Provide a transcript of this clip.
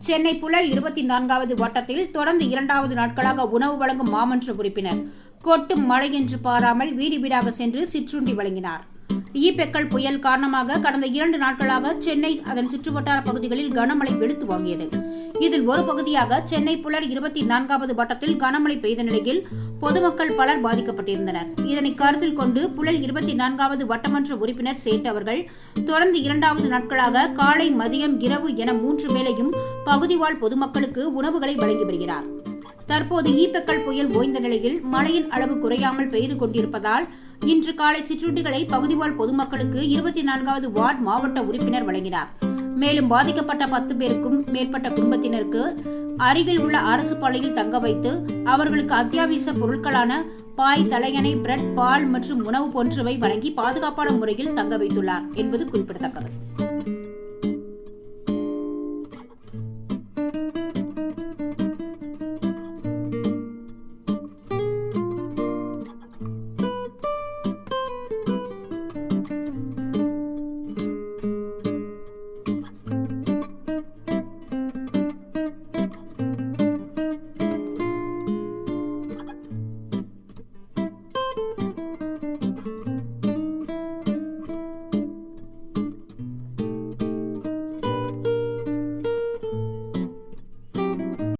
சென்னை புழல் 24வது வட்டத்தில் தொடர்ந்து 2வது நாட்களாக உணவு வழங்கும் மாமன்ற உறுப்பினர் கொட்டும் மழை என்று பாராமல் வீடு வீடாக சென்று சிற்றுண்டி வழங்கினார். ஈபெக்கல் புயல் காரணமாக கடந்த 2 நாட்களாக சென்னை அதன் சுற்றுவட்டார பகுதிகளில் கனமழை வெளுத்து வாங்கியது. இதில் ஒரு பகுதியாக சென்னை புழல் 24வது வட்டத்தில் கனமழை பெய்த நிலையில் பொதுமக்கள் பலர் பாதிக்கப்பட்டிருந்தனர். இதனை கருத்தில் கொண்டு புழல் 24வது வட்டமன்ற உறுப்பினர் சேட் அவர்கள் தொடர்ந்து 2வது நாட்களாக காலை, மதியம், இரவு என 3 வேளையும் பகுதிவாழ் பொதுமக்களுக்கு உணவுகளை வழங்கி வருகிறார். தற்போது ஈபெக்கல் புயல் ஓய்ந்த நிலையில் மழையின் அளவு குறையாமல் பெய்து கொண்டிருப்பதால் இன்று காலை சிற்றுண்டிகளை பகுதிவாழ் பொதுமக்களுக்கு 24வது வார்டு மாவட்ட உறுப்பினர் வழங்கினார். மேலும் பாதிக்கப்பட்ட 10 பேருக்கும் மேற்பட்ட குடும்பத்தினருக்கு அருகில் உள்ள அரசு பள்ளியில் தங்க வைத்து அவர்களுக்கு அத்தியாவசிய பொருட்களான பாய், தலையணை, பிரெட், பால் மற்றும் உணவு போன்றவை வழங்கி பாதுகாப்பான முறையில் தங்க வைத்துள்ளார் என்பது குறிப்பிடத்தக்கது.